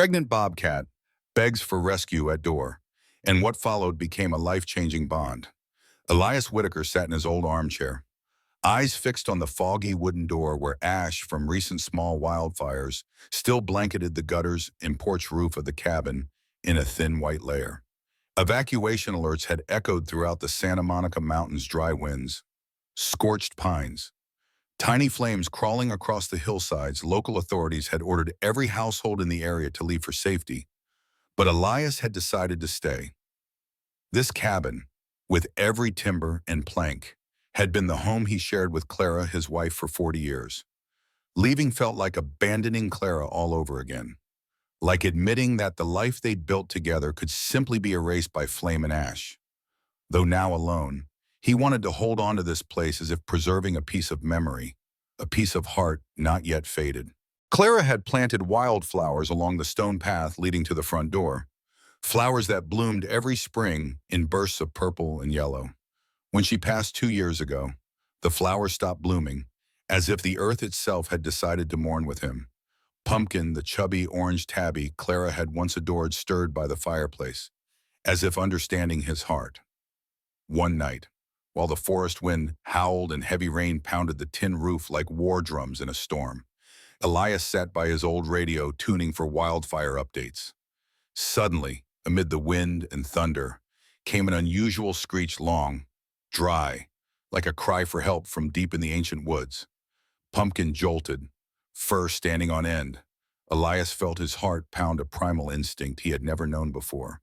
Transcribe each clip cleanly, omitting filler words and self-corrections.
Pregnant bobcat begs for rescue at door, and what followed became a life-changing bond. Elias Whitaker sat in his old armchair, eyes fixed on the foggy wooden door where ash from recent small wildfires still blanketed the gutters and porch roof of the cabin in a thin white layer. Evacuation alerts had echoed throughout the Santa Monica Mountains' dry winds. Scorched pines, tiny flames crawling across the hillsides. Local authorities had ordered every household in the area to leave for safety, but Elias had decided to stay. This cabin, with every timber and plank, had been the home he shared with Clara, his wife, for 40 years. Leaving felt like abandoning Clara all over again, like admitting that the life they'd built together could simply be erased by flame and ash. Though now alone, he wanted to hold on to this place as if preserving a piece of memory, a piece of heart not yet faded. Clara had planted wildflowers along the stone path leading to the front door, flowers that bloomed every spring in bursts of purple and yellow. When she passed 2 years ago, the flowers stopped blooming, as if the earth itself had decided to mourn with him. Pumpkin, the chubby orange tabby Clara had once adored, stirred by the fireplace, as if understanding his heart. One night, while the forest wind howled and heavy rain pounded the tin roof like war drums in a storm, Elias sat by his old radio tuning for wildfire updates. Suddenly, amid the wind and thunder, came an unusual screech, long, dry, like a cry for help from deep in the ancient woods. Pumpkin jolted, fur standing on end. Elias felt his heart pound a primal instinct he had never known before.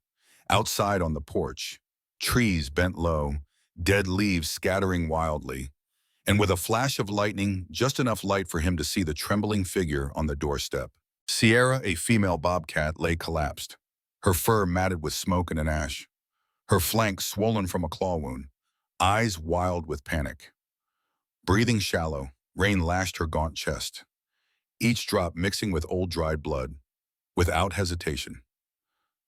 Outside on the porch, trees bent low, dead leaves scattering wildly, and with a flash of lightning, just enough light for him to see the trembling figure on the doorstep. Sierra, a female bobcat, lay collapsed, her fur matted with smoke and ash, her flank swollen from a claw wound, eyes wild with panic. Breathing shallow, rain lashed her gaunt chest, each drop mixing with old dried blood. Without hesitation,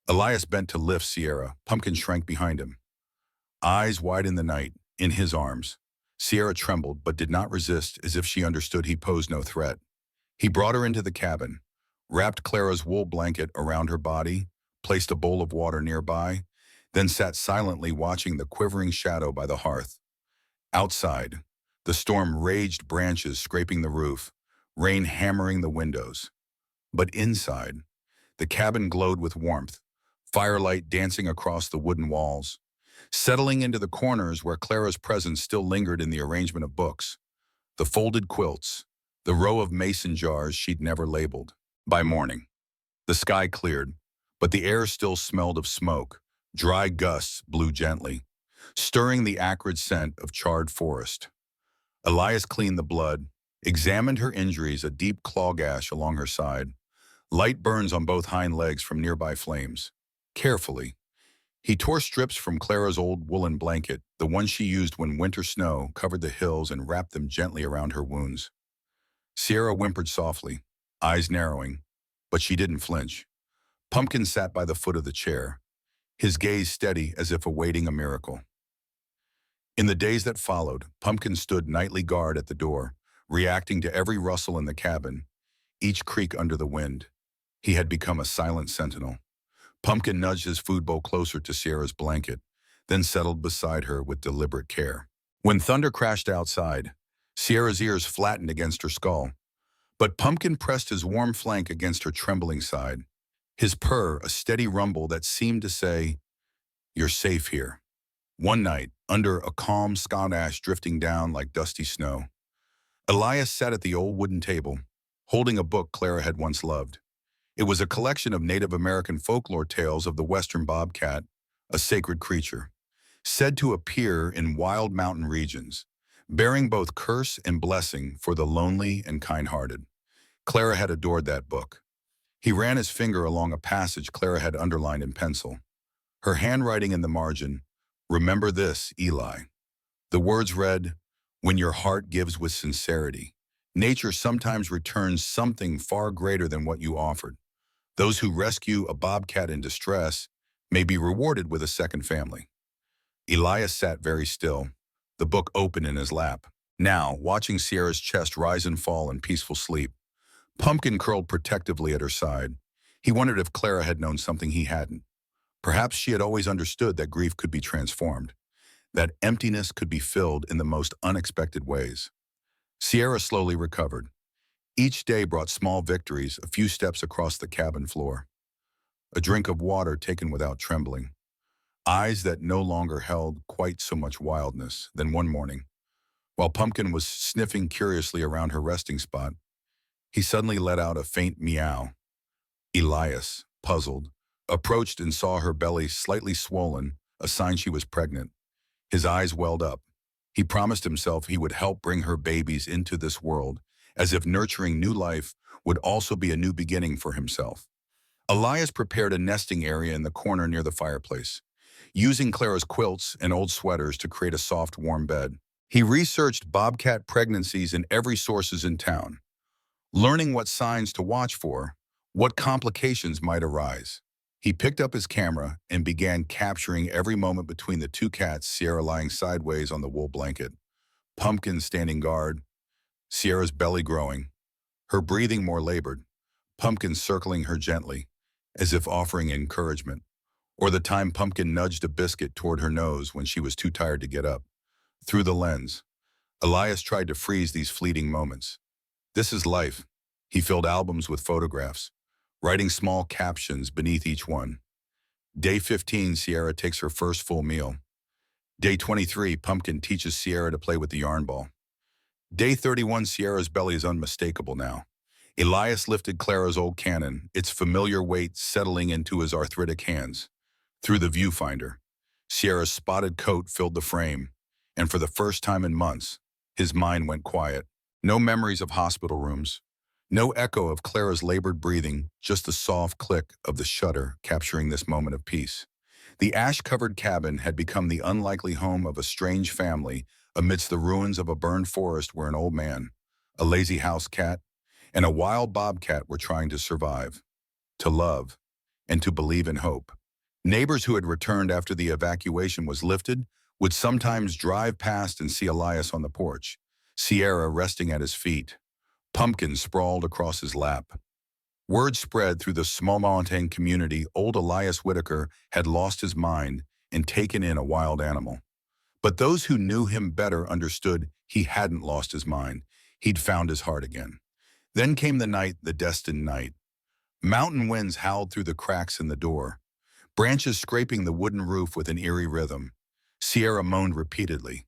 Elias bent to lift Sierra. Pumpkin shrank behind him, eyes wide in the night, in his arms. Sierra trembled but did not resist, as if she understood he posed no threat. He brought her into the cabin, wrapped Clara's wool blanket around her body, placed a bowl of water nearby, then sat silently watching the quivering shadow by the hearth. Outside, the storm raged, branches scraping the roof, rain hammering the windows. But inside, the cabin glowed with warmth, firelight dancing across the wooden walls, settling into the corners where Clara's presence still lingered in the arrangement of books, the folded quilts, the row of mason jars she'd never labeled. By morning, the sky cleared, but the air still smelled of smoke. Dry gusts blew gently, stirring the acrid scent of charred forest. Elias cleaned the blood, examined her injuries, a deep claw gash along her side, light burns on both hind legs from nearby flames. Carefully, he tore strips from Clara's old woolen blanket, the one she used when winter snow covered the hills, and wrapped them gently around her wounds. Sierra whimpered softly, eyes narrowing, but she didn't flinch. Pumpkin sat by the foot of the chair, his gaze steady as if awaiting a miracle. In the days that followed, Pumpkin stood nightly guard at the door, reacting to every rustle in the cabin, each creak under the wind. He had become a silent sentinel. Pumpkin nudged his food bowl closer to Sierra's blanket, then settled beside her with deliberate care. When thunder crashed outside, Sierra's ears flattened against her skull, but Pumpkin pressed his warm flank against her trembling side. His purr, a steady rumble that seemed to say, "You're safe here." One night, under a calm scout ash drifting down like dusty snow, Elias sat at the old wooden table, holding a book Clara had once loved. It was a collection of Native American folklore tales of the western bobcat, a sacred creature, said to appear in wild mountain regions, bearing both curse and blessing for the lonely and kind-hearted. Clara had adored that book. He ran his finger along a passage Clara had underlined in pencil, her handwriting in the margin, "Remember this, Eli." The words read, "When your heart gives with sincerity, nature sometimes returns something far greater than what you offered. Those who rescue a bobcat in distress may be rewarded with a second family." Elias sat very still, the book open in his lap. Now, watching Sierra's chest rise and fall in peaceful sleep, Pumpkin curled protectively at her side, He wondered if Clara had known something he hadn't. Perhaps she had always understood that grief could be transformed, that emptiness could be filled in the most unexpected ways. Sierra slowly recovered. Each day brought small victories, a few steps across the cabin floor, a drink of water taken without trembling, eyes that no longer held quite so much wildness. Then one morning, while Pumpkin was sniffing curiously around her resting spot, he suddenly let out a faint meow. Elias, puzzled, approached and saw her belly slightly swollen, a sign she was pregnant. His eyes welled up. He promised himself he would help bring her babies into this world, as if nurturing new life would also be a new beginning for himself. Elias prepared a nesting area in the corner near the fireplace, using Clara's quilts and old sweaters to create a soft, warm bed. He researched bobcat pregnancies in every sources in town, learning what signs to watch for, what complications might arise. He picked up his camera and began capturing every moment between the two cats, Sierra lying sideways on the wool blanket, Pumpkin standing guard, Sierra's belly growing, her breathing more labored, Pumpkin circling her gently, as if offering encouragement, or the time Pumpkin nudged a biscuit toward her nose when she was too tired to get up. Through the lens, Elias tried to freeze these fleeting moments. This is life. He filled albums with photographs, writing small captions beneath each one. Day 15, Sierra takes her first full meal. Day 23, Pumpkin teaches Sierra to play with the yarn ball. Day 31, Sierra's belly is unmistakable now. Elias lifted Clara's old cannon, its familiar weight settling into his arthritic hands. Through the viewfinder, Sierra's spotted coat filled the frame, and for the first time in months, his mind went quiet. No memories of hospital rooms, no echo of Clara's labored breathing, just the soft click of the shutter capturing this moment of peace. The ash-covered cabin had become the unlikely home of a strange family amidst the ruins of a burned forest where an old man, a lazy house cat, and a wild bobcat were trying to survive, to love, and to believe in hope. Neighbors who had returned after the evacuation was lifted would sometimes drive past and see Elias on the porch, Sierra resting at his feet, Pumpkin sprawled across his lap. Word spread through the small mountain community old Elias Whitaker had lost his mind and taken in a wild animal. But those who knew him better understood he hadn't lost his mind. He'd found his heart again. Then came the night, the destined night. Mountain winds howled through the cracks in the door, branches scraping the wooden roof with an eerie rhythm. Sierra moaned repeatedly,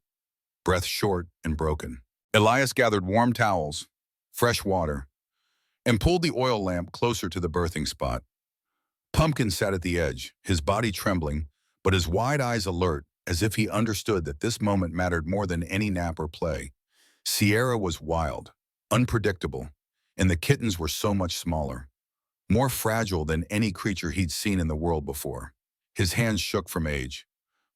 breath short and broken. Elias gathered warm towels, fresh water, and pulled the oil lamp closer to the birthing spot. Pumpkin sat at the edge, his body trembling, but his wide eyes alert, as if he understood that this moment mattered more than any nap or play. Sierra was wild, unpredictable, and the kittens were so much smaller, more fragile than any creature he'd seen in the world before. His hands shook from age,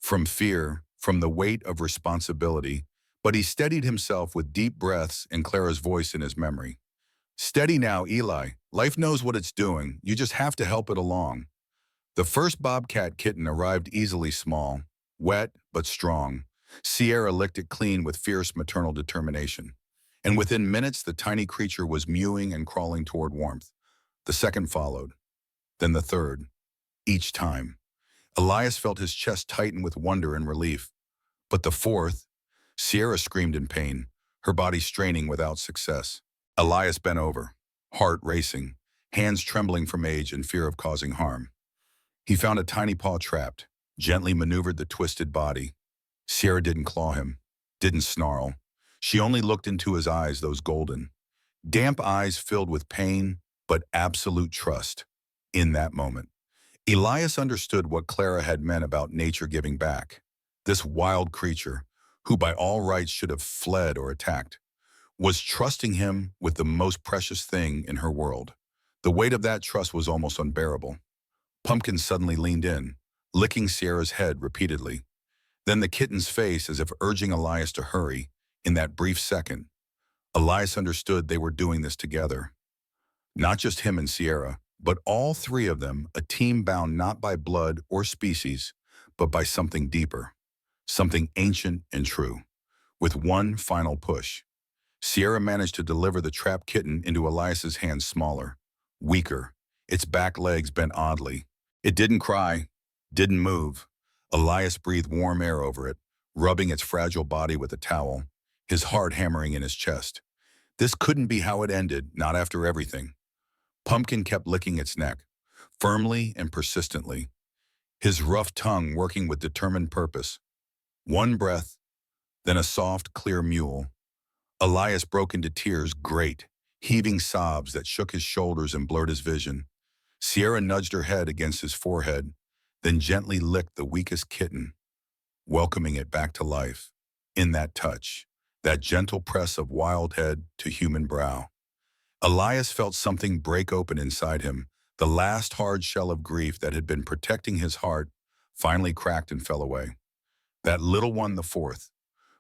from fear, from the weight of responsibility, but he steadied himself with deep breaths and Clara's voice in his memory. Steady now, Eli. Life knows what it's doing. You just have to help it along. The first bobcat kitten arrived easily small, wet but strong. Sierra licked it clean with fierce maternal determination. And within minutes, the tiny creature was mewing and crawling toward warmth. The second followed, then the third. Each time, Elias felt his chest tighten with wonder and relief. But the fourth, Sierra screamed in pain, her body straining without success. Elias bent over, heart racing, hands trembling from age and fear of causing harm. He found a tiny paw trapped, gently maneuvered the twisted body. Sierra didn't claw him, didn't snarl. She only looked into his eyes, those golden, damp eyes filled with pain, but absolute trust. In that moment, Elias understood what Clara had meant about nature giving back. This wild creature, who by all rights should have fled or attacked, was trusting him with the most precious thing in her world. The weight of that trust was almost unbearable. Pumpkin suddenly leaned in, licking Sierra's head repeatedly. Then the kitten's face as if urging Elias to hurry. In that brief second, Elias understood they were doing this together. Not just him and Sierra, but all three of them, a team bound not by blood or species, but by something deeper, something ancient and true. With one final push, Sierra managed to deliver the trapped kitten into Elias's hands smaller, weaker, its back legs bent oddly. It didn't cry, didn't move. Elias breathed warm air over it, rubbing its fragile body with a towel, his heart hammering in his chest. This couldn't be how it ended, not after everything. Pumpkin kept licking its neck, firmly and persistently, his rough tongue working with determined purpose. One breath, then a soft, clear mule. Elias broke into tears, great, heaving sobs that shook his shoulders and blurred his vision. Sierra nudged her head against his forehead, then gently licked the weakest kitten, welcoming it back to life. In that touch, that gentle press of wild head to human brow, Elias felt something break open inside him. The last hard shell of grief that had been protecting his heart finally cracked and fell away. That little one, the fourth,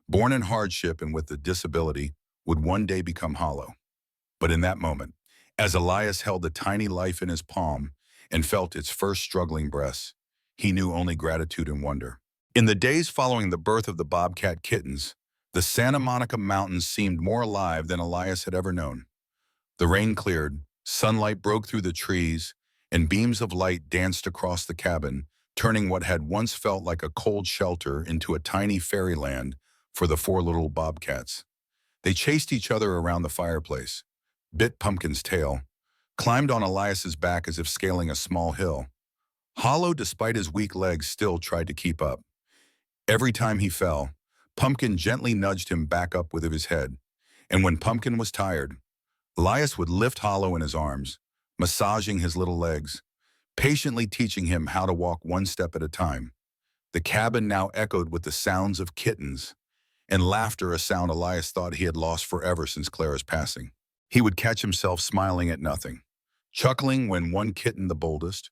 born in hardship and with a disability, would one day become hollow. But in that moment, as Elias held the tiny life in his palm and felt its first struggling breaths, he knew only gratitude and wonder. In the days following the birth of the Bobcat kittens, the Santa Monica Mountains seemed more alive than Elias had ever known. The rain cleared, sunlight broke through the trees, and beams of light danced across the cabin, turning what had once felt like a cold shelter into a tiny fairyland for the four little bobcats. They chased each other around the fireplace, bit Pumpkin's tail, climbed on Elias's back as if scaling a small hill. Hollow, despite his weak legs, still tried to keep up. Every time he fell, Pumpkin gently nudged him back up with his head, and when Pumpkin was tired, Elias would lift Hollow in his arms, massaging his little legs, patiently teaching him how to walk one step at a time. The cabin now echoed with the sounds of kittens and laughter, a sound Elias thought he had lost forever since Clara's passing. He would catch himself smiling at nothing, chuckling when one kitten, the boldest,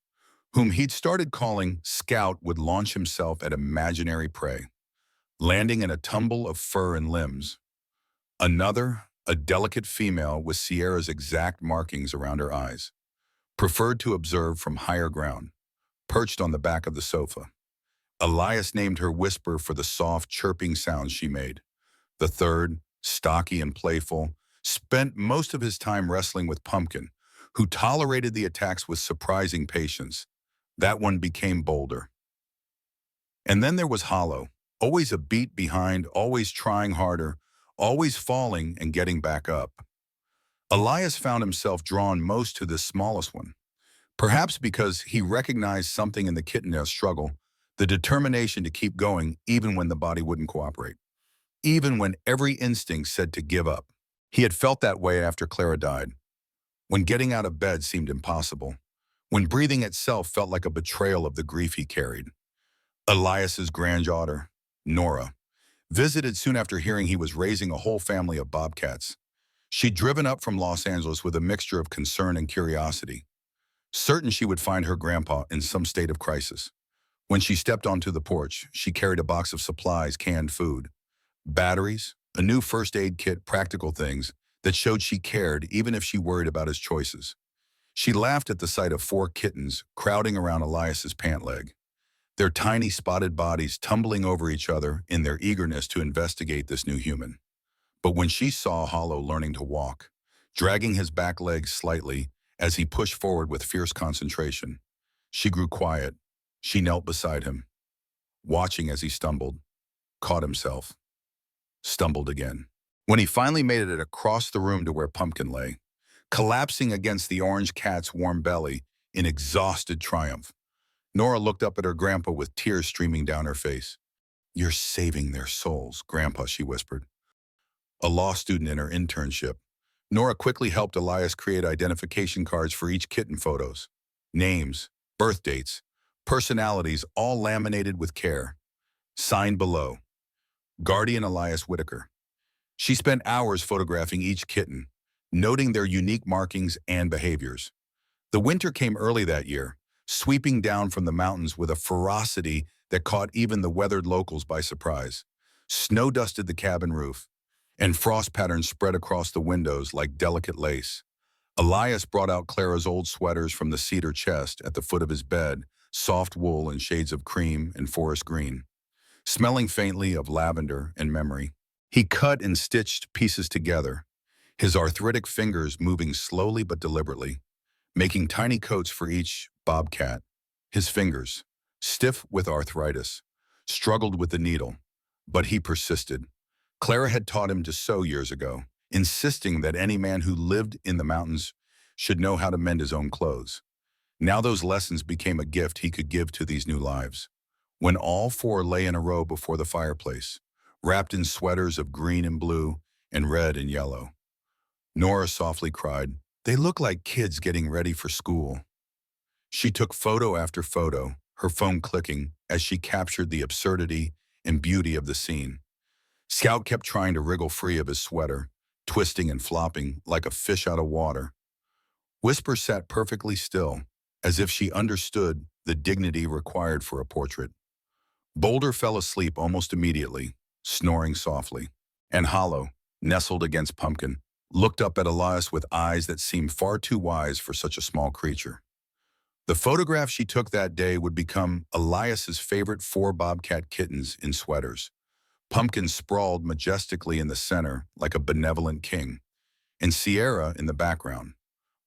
whom he'd started calling Scout, would launch himself at imaginary prey, landing in a tumble of fur and limbs. Another, a delicate female with Sierra's exact markings around her eyes, preferred to observe from higher ground, perched on the back of the sofa. Elias named her Whisper for the soft, chirping sounds she made. The third, stocky and playful, spent most of his time wrestling with Pumpkin, who tolerated the attacks with surprising patience. That one became bolder. And then there was Hollow, always a beat behind, always trying harder, always falling and getting back up. Elias found himself drawn most to this smallest one, perhaps because he recognized something in the kitten's struggle, the determination to keep going even when the body wouldn't cooperate, even when every instinct said to give up. He had felt that way after Clara died, when getting out of bed seemed impossible, when breathing itself felt like a betrayal of the grief he carried. Elias's granddaughter, Nora, visited soon after hearing he was raising a whole family of bobcats. She'd driven up from Los Angeles with a mixture of concern and curiosity, certain she would find her grandpa in some state of crisis. When she stepped onto the porch, she carried a box of supplies, canned food, batteries, a new first aid kit, practical things that showed she cared even if she worried about his choices. She laughed at the sight of four kittens crowding around Elias's pant leg, their tiny spotted bodies tumbling over each other in their eagerness to investigate this new human. But when she saw Hollow learning to walk, dragging his back legs slightly as he pushed forward with fierce concentration, she grew quiet. She knelt beside him, watching as he stumbled, caught himself, stumbled again. When he finally made it across the room to where Pumpkin lay, collapsing against the orange cat's warm belly in exhausted triumph, Nora looked up at her grandpa with tears streaming down her face. "You're saving their souls, Grandpa," she whispered. A law student in her internship, Nora quickly helped Elias create identification cards for each kitten, photos, names, birth dates, personalities, all laminated with care. Signed below, Guardian Elias Whitaker. She spent hours photographing each kitten, noting their unique markings and behaviors. The winter came early that year, sweeping down from the mountains with a ferocity that caught even the weathered locals by surprise. Snow dusted the cabin roof, and frost patterns spread across the windows like delicate lace. Elias brought out Clara's old sweaters from the cedar chest at the foot of his bed, soft wool in shades of cream and forest green, smelling faintly of lavender and memory. He cut and stitched pieces together, his arthritic fingers moving slowly but deliberately, making tiny coats for each bobcat. His fingers, stiff with arthritis, struggled with the needle, but he persisted. Clara had taught him to sew years ago, insisting that any man who lived in the mountains should know how to mend his own clothes. Now those lessons became a gift he could give to these new lives. When all four lay in a row before the fireplace, wrapped in sweaters of green and blue and red and yellow, Nora softly cried, "They look like kids getting ready for school." She took photo after photo, her phone clicking as she captured the absurdity and beauty of the scene. Scout kept trying to wriggle free of his sweater, twisting and flopping like a fish out of water. Whisper sat perfectly still, as if she understood the dignity required for a portrait. Boulder fell asleep almost immediately, snoring softly. And Hollow, nestled against Pumpkin, looked up at Elias with eyes that seemed far too wise for such a small creature. The photograph she took that day would become Elias's favorite four bobcat kittens in sweaters. Pumpkin sprawled majestically in the center like a benevolent king, and Sierra in the background,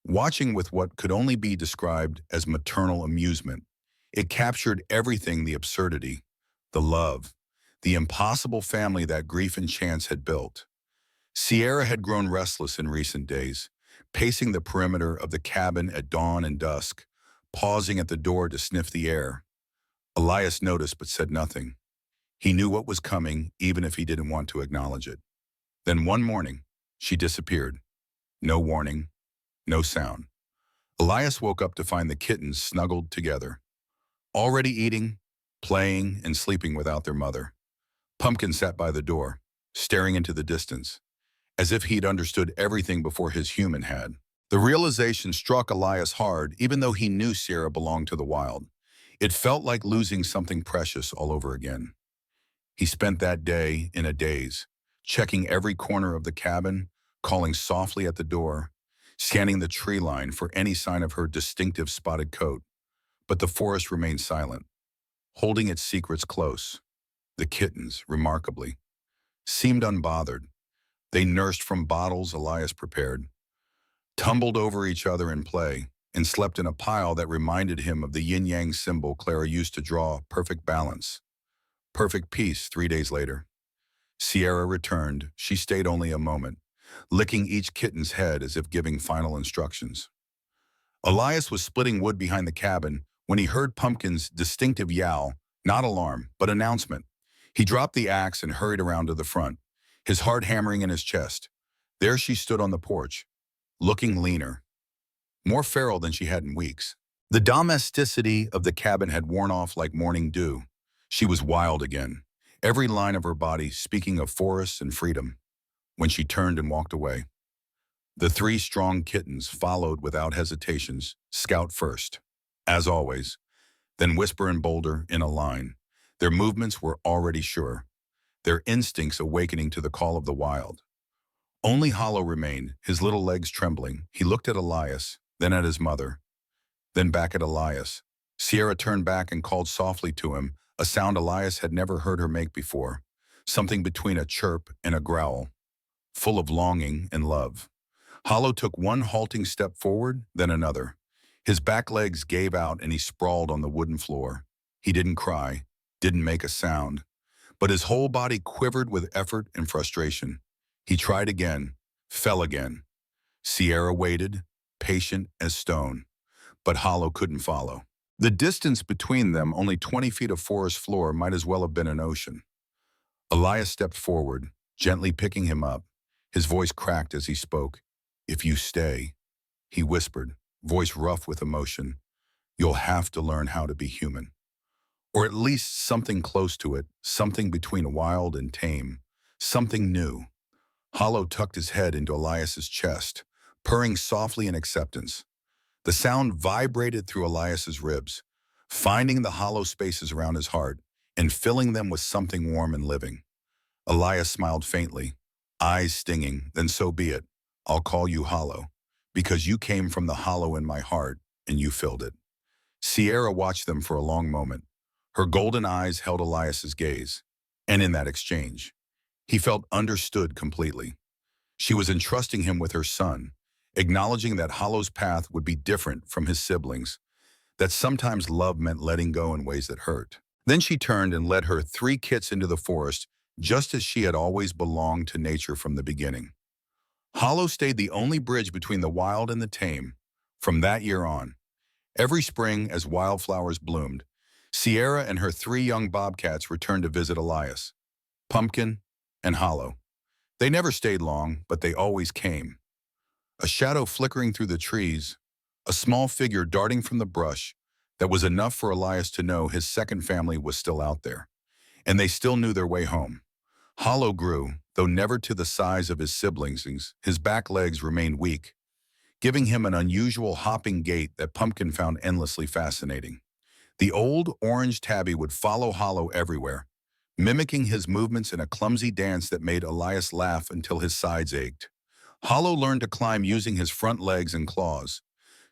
watching with what could only be described as maternal amusement. It captured everything: the absurdity, the love, the impossible family that grief and chance had built. Sierra had grown restless in recent days, pacing the perimeter of the cabin at dawn and dusk, pausing at the door to sniff the air. Elias noticed but said nothing. He knew what was coming, even if he didn't want to acknowledge it. Then one morning, she disappeared. No warning, no sound. Elias woke up to find the kittens snuggled together, already eating, playing, and sleeping without their mother. Pumpkin sat by the door, staring into the distance, as if he'd understood everything before his human had. The realization struck Elias hard, even though he knew Sierra belonged to the wild. It felt like losing something precious all over again. He spent that day in a daze, checking every corner of the cabin, calling softly at the door, scanning the tree line for any sign of her distinctive spotted coat. But the forest remained silent, holding its secrets close. The kittens, remarkably, seemed unbothered. They nursed from bottles Elias prepared, tumbled over each other in play, and slept in a pile that reminded him of the yin-yang symbol Clara used to draw: perfect balance, perfect peace. 3 days later, Sierra returned. She stayed only a moment, licking each kitten's head as if giving final instructions. Elias was splitting wood behind the cabin when he heard Pumpkin's distinctive yowl, not alarm, but announcement. He dropped the axe and hurried around to the front, his heart hammering in his chest. There she stood on the porch, looking leaner, more feral than she had in weeks. The domesticity of the cabin had worn off like morning dew. She was wild again, every line of her body speaking of forests and freedom. When she turned and walked away, the three strong kittens followed without hesitations, Scout first, as always, then Whisper and Boulder in a line. Their movements were already sure, their instincts awakening to the call of the wild. Only Hollow remained, his little legs trembling. He looked at Elias, then at his mother, then back at Elias. Sierra turned back and called softly to him, a sound Elias had never heard her make before, something between a chirp and a growl, full of longing and love. Hollow took one halting step forward, then another. His back legs gave out and he sprawled on the wooden floor. He didn't cry, didn't make a sound, but his whole body quivered with effort and frustration. He tried again, fell again. Sierra waited, patient as stone, but Hollow couldn't follow. The distance between them, only 20 feet of forest floor, might as well have been an ocean. Elias stepped forward, gently picking him up. His voice cracked as he spoke. "If you stay," he whispered, voice rough with emotion, "you'll have to learn how to be human. Or at least something close to it, something between wild and tame, something new." Hollow tucked his head into Elias's chest, purring softly in acceptance. The sound vibrated through Elias's ribs, finding the hollow spaces around his heart and filling them with something warm and living. Elias smiled faintly, eyes stinging. "Then so be it. I'll call you Hollow, because you came from the hollow in my heart and you filled it." Sierra watched them for a long moment. Her golden eyes held Elias's gaze, and in that exchange, he felt understood completely. She was entrusting him with her son, acknowledging that Hollow's path would be different from his siblings, that sometimes love meant letting go in ways that hurt. Then she turned and led her 3 kits into the forest, just as she had always belonged to nature from the beginning. Hollow stayed the only bridge between the wild and the tame. From that year on, every spring as wildflowers bloomed, Sierra and her 3 young bobcats returned to visit Elias, Pumpkin, and Hollow. They never stayed long, but they always came. A shadow flickering through the trees, a small figure darting from the brush, that was enough for Elias to know his second family was still out there, and they still knew their way home. Hollow grew, though never to the size of his siblings. His back legs remained weak, giving him an unusual hopping gait that Pumpkin found endlessly fascinating. The old orange tabby would follow Hollow everywhere, mimicking his movements in a clumsy dance that made Elias laugh until his sides ached. Hollow learned to climb using his front legs and claws,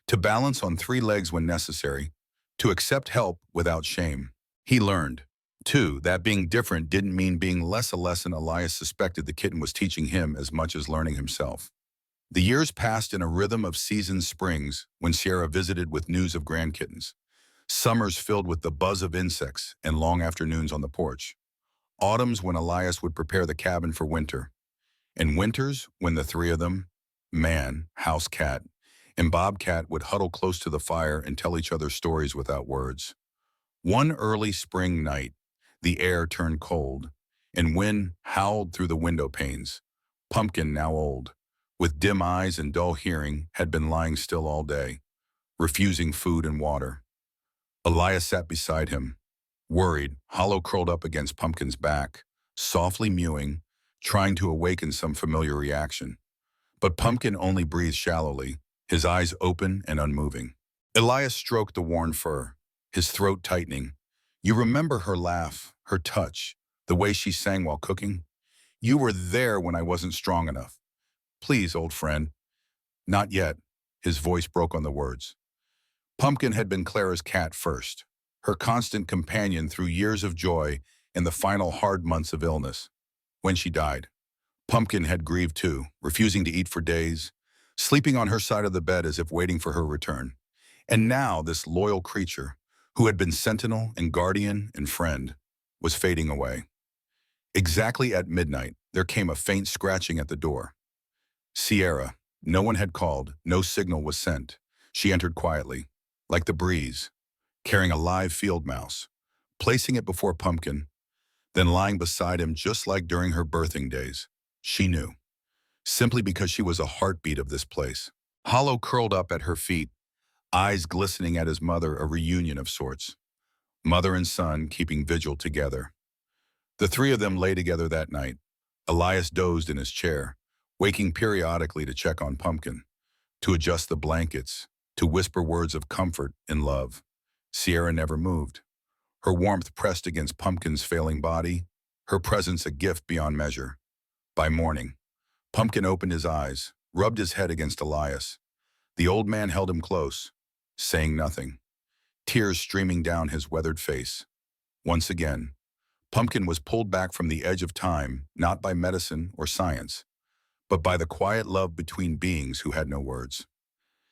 to balance on 3 legs when necessary, to accept help without shame. He learned, too, that being different didn't mean being less, a lesson Elias suspected the kitten was teaching him as much as learning himself. The years passed in a rhythm of seasoned springs when Sierra visited with news of grandkittens, summers filled with the buzz of insects and long afternoons on the porch, autumns when Elias would prepare the cabin for winter, and winters when the 3 of them, man, house cat, and Bobcat, would huddle close to the fire and tell each other stories without words. One early spring night, the air turned cold, and wind howled through the window panes. Pumpkin, now old, with dim eyes and dull hearing, had been lying still all day, refusing food and water. Elias sat beside him, worried, Hollow curled up against Pumpkin's back, softly mewing, trying to awaken some familiar reaction. But Pumpkin only breathed shallowly, his eyes open and unmoving. Elias stroked the worn fur, his throat tightening. You remember her laugh, her touch, the way she sang while cooking? You were there when I wasn't strong enough. Please, old friend. Not yet. His voice broke on the words. Pumpkin had been Clara's cat first, her constant companion through years of joy and the final hard months of illness. When she died, Pumpkin had grieved too, refusing to eat for days, sleeping on her side of the bed as if waiting for her return. And now this loyal creature, who had been sentinel and guardian and friend, was fading away. Exactly at midnight, there came a faint scratching at the door. Sierra. No one had called, no signal was sent. She entered quietly, like the breeze, carrying a live field mouse, placing it before Pumpkin, then lying beside him just like during her birthing days. She knew, simply because she was a heartbeat of this place. Hollow curled up at her feet, eyes glistening at his mother, a reunion of sorts. Mother and son keeping vigil together. The 3 of them lay together that night. Elias dozed in his chair, waking periodically to check on Pumpkin, to adjust the blankets, to whisper words of comfort and love. Sierra never moved, her warmth pressed against Pumpkin's failing body, her presence a gift beyond measure. By morning, Pumpkin opened his eyes, rubbed his head against Elias. The old man held him close, saying nothing, tears streaming down his weathered face. Once again, Pumpkin was pulled back from the edge of time, not by medicine or science, but by the quiet love between beings who had no words.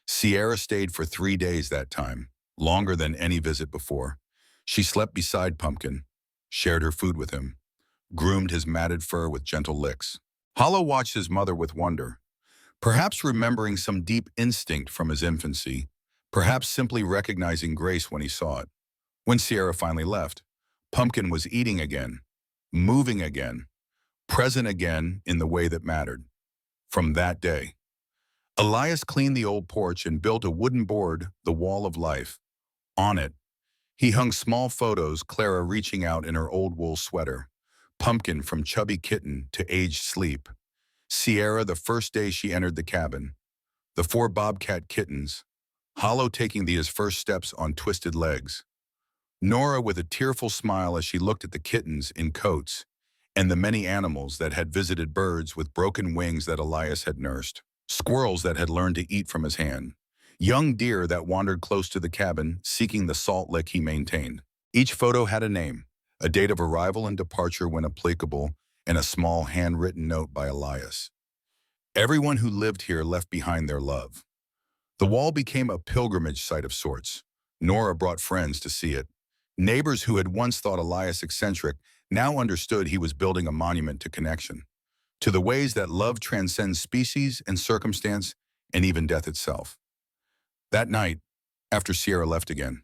Sierra stayed for 3 days that time, longer than any visit before. She slept beside Pumpkin, shared her food with him, groomed his matted fur with gentle licks. Hollow watched his mother with wonder, perhaps remembering some deep instinct from his infancy, perhaps simply recognizing grace when he saw it. When Sierra finally left, Pumpkin was eating again, moving again, present again in the way that mattered. From that day, Elias cleaned the old porch and built a wooden board, the wall of life. On it, he hung small photos, Clara reaching out in her old wool sweater, Pumpkin from chubby kitten to aged sleep, Sierra the first day she entered the cabin, the 4 bobcat kittens, Hollow taking his first steps on twisted legs, Nora with a tearful smile as she looked at the kittens in coats, and the many animals that had visited, birds with broken wings that Elias had nursed, squirrels that had learned to eat from his hand, young deer that wandered close to the cabin seeking the salt lick he maintained. Each photo had a name, a date of arrival and departure when applicable, and a small handwritten note by Elias. Everyone who lived here left behind their love. The wall became a pilgrimage site of sorts. Nora brought friends to see it. Neighbors who had once thought Elias eccentric now understood he was building a monument to connection, to the ways that love transcends species and circumstance and even death itself. That night, after Sierra left again,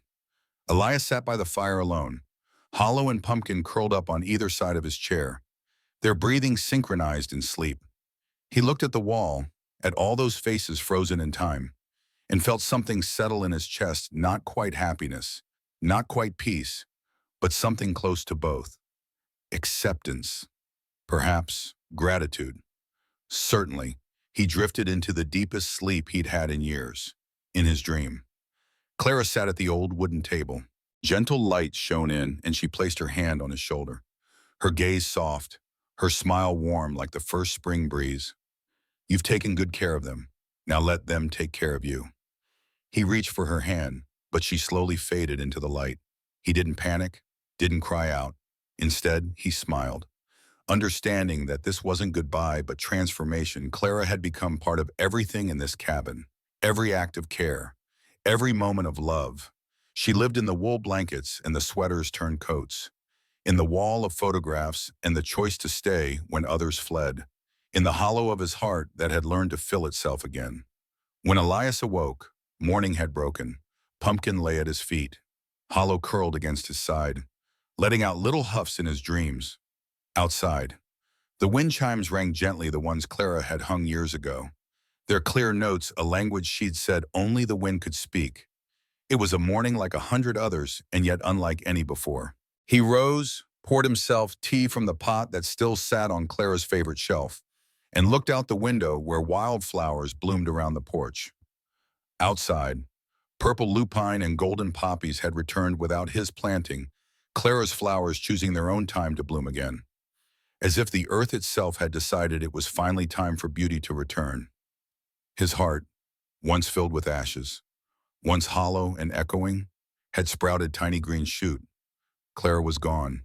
Elias sat by the fire alone, Hollow and Pumpkin curled up on either side of his chair, their breathing synchronized in sleep. He looked at the wall, at all those faces frozen in time, and felt something settle in his chest, not quite happiness, not quite peace, but something close to both. Acceptance. Perhaps gratitude. Certainly, he drifted into the deepest sleep he'd had in years, in his dream. Clara sat at the old wooden table. Gentle light shone in, and she placed her hand on his shoulder. Her gaze soft, her smile warm like the first spring breeze. You've taken good care of them. Now let them take care of you. He reached for her hand, but she slowly faded into the light. He didn't panic, didn't cry out. Instead, he smiled. Understanding that this wasn't goodbye but transformation, Clara had become part of everything in this cabin. Every act of care, every moment of love. She lived in the wool blankets and the sweaters turned coats, in the wall of photographs and the choice to stay when others fled, in the hollow of his heart that had learned to fill itself again. When Elias awoke, morning had broken. Pumpkin lay at his feet, Hollow curled against his side, letting out little huffs in his dreams. Outside, the wind chimes rang gently, the ones Clara had hung years ago. Their clear notes, a language she'd said only the wind could speak. It was a morning like 100 others, and yet unlike any before. He rose, poured himself tea from the pot that still sat on Clara's favorite shelf, and looked out the window where wildflowers bloomed around the porch. Outside, purple lupine and golden poppies had returned without his planting, Clara's flowers choosing their own time to bloom again, as if the earth itself had decided it was finally time for beauty to return. His heart, once filled with ashes, once hollow and echoing, had sprouted tiny green shoot. Clara was gone,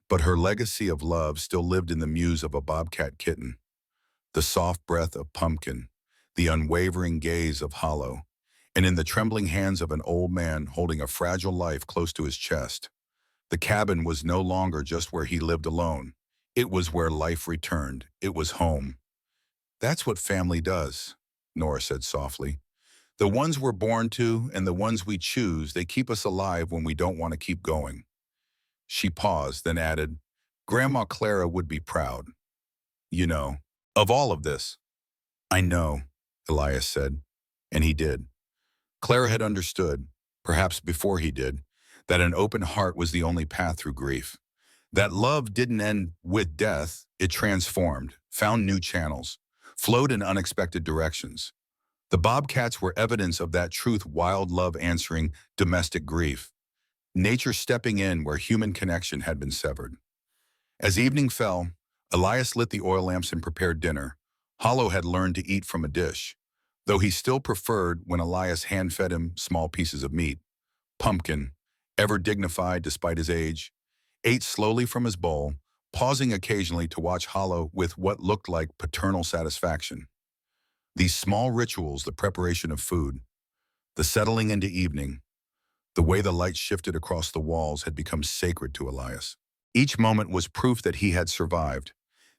but her legacy of love still lived in the muse of a bobcat kitten, the soft breath of Pumpkin, the unwavering gaze of Hollow, and in the trembling hands of an old man holding a fragile life close to his chest. The cabin was no longer just where he lived alone. It was where life returned. It was home. That's what family does, Nora said softly. The ones we're born to and the ones we choose, they keep us alive when we don't want to keep going. She paused, then added, Grandma Clara would be proud, you know, of all of this. I know, Elias said, and he did. Clara had understood, perhaps before he did, that an open heart was the only path through grief. That love didn't end with death, it transformed, found new channels, flowed in unexpected directions. The Bobcats were evidence of that truth, wild love answering domestic grief, nature stepping in where human connection had been severed. As evening fell, Elias lit the oil lamps and prepared dinner. Hollow had learned to eat from a dish, though he still preferred when Elias hand-fed him small pieces of meat. Pumpkin, ever dignified despite his age, ate slowly from his bowl, pausing occasionally to watch Hollow with what looked like paternal satisfaction. These small rituals, the preparation of food, the settling into evening, the way the light shifted across the walls had become sacred to Elias. Each moment was proof that he had survived,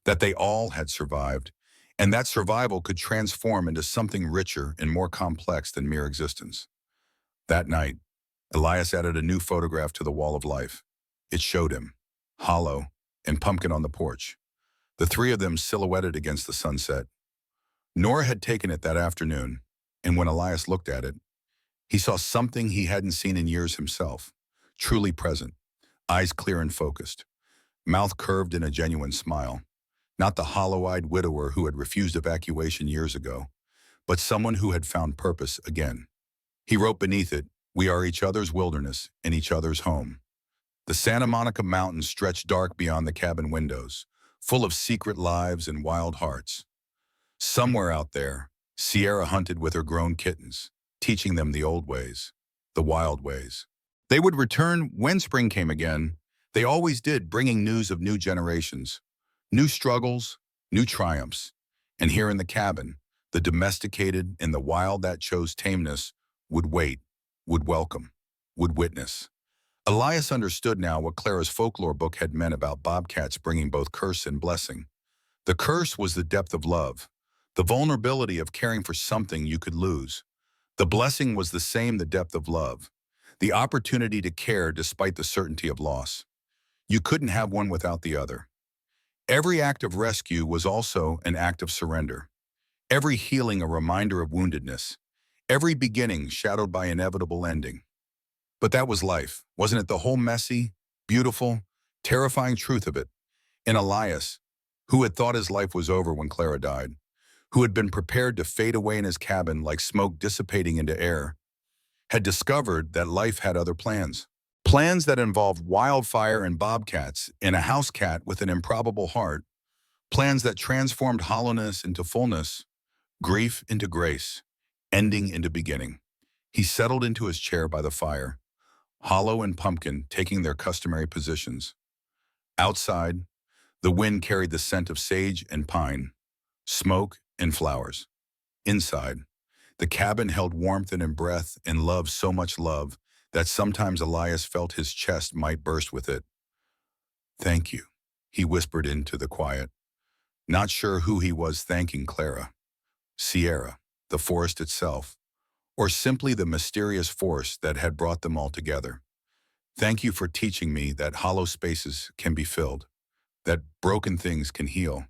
that they all had survived, and that survival could transform into something richer and more complex than mere existence. That night, Elias added a new photograph to the wall of life. It showed him, Hollow, and Pumpkin on the porch, the three of them silhouetted against the sunset. Nora had taken it that afternoon, and when Elias looked at it, he saw something he hadn't seen in years himself, truly present, eyes clear and focused, mouth curved in a genuine smile. Not the hollow-eyed widower who had refused evacuation years ago, but someone who had found purpose again. He wrote beneath it, We are each other's wilderness and each other's home. The Santa Monica Mountains stretched dark beyond the cabin windows, full of secret lives and wild hearts. Somewhere out there, Sierra hunted with her grown kittens, teaching them the old ways, the wild ways. They would return when spring came again. They always did, bringing news of new generations, new struggles, new triumphs. And here in the cabin, the domesticated and the wild that chose tameness would wait, would welcome, would witness. Elias understood now what Clara's folklore book had meant about bobcats bringing both curse and blessing. The curse was the depth of love, the vulnerability of caring for something you could lose. The blessing was the same, the depth of love, the opportunity to care despite the certainty of loss. You couldn't have one without the other. Every act of rescue was also an act of surrender. Every healing a reminder of woundedness. Every beginning shadowed by inevitable ending. But that was life, wasn't it? The whole messy, beautiful, terrifying truth of it. And Elias, who had thought his life was over when Clara died, who had been prepared to fade away in his cabin like smoke dissipating into air, had discovered that life had other plans. Plans that involved wildfire and bobcats and a house cat with an improbable heart. Plans that transformed hollowness into fullness, grief into grace, ending into beginning. He settled into his chair by the fire, Hollow and Pumpkin taking their customary positions. Outside, the wind carried the scent of sage and pine, smoke and flowers. Inside, the cabin held warmth and breath and love, so much love that sometimes Elias felt his chest might burst with it. "Thank you," he whispered into the quiet, not sure who he was thanking: Clara, Sierra, the forest itself, or simply the mysterious force that had brought them all together. "Thank you for teaching me that hollow spaces can be filled, that broken things can heal,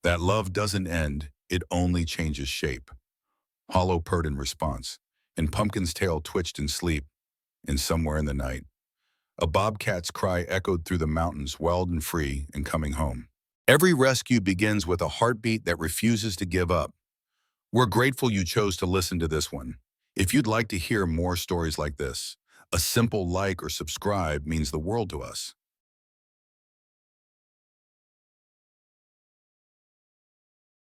that love doesn't end, it only changes shape." Hollow purred in response, and Pumpkin's tail twitched in sleep, and somewhere in the night, a bobcat's cry echoed through the mountains, wild and free and coming home. Every rescue begins with a heartbeat that refuses to give up. We're grateful you chose to listen to this one. If you'd like to hear more stories like this, a simple like or subscribe means the world to us.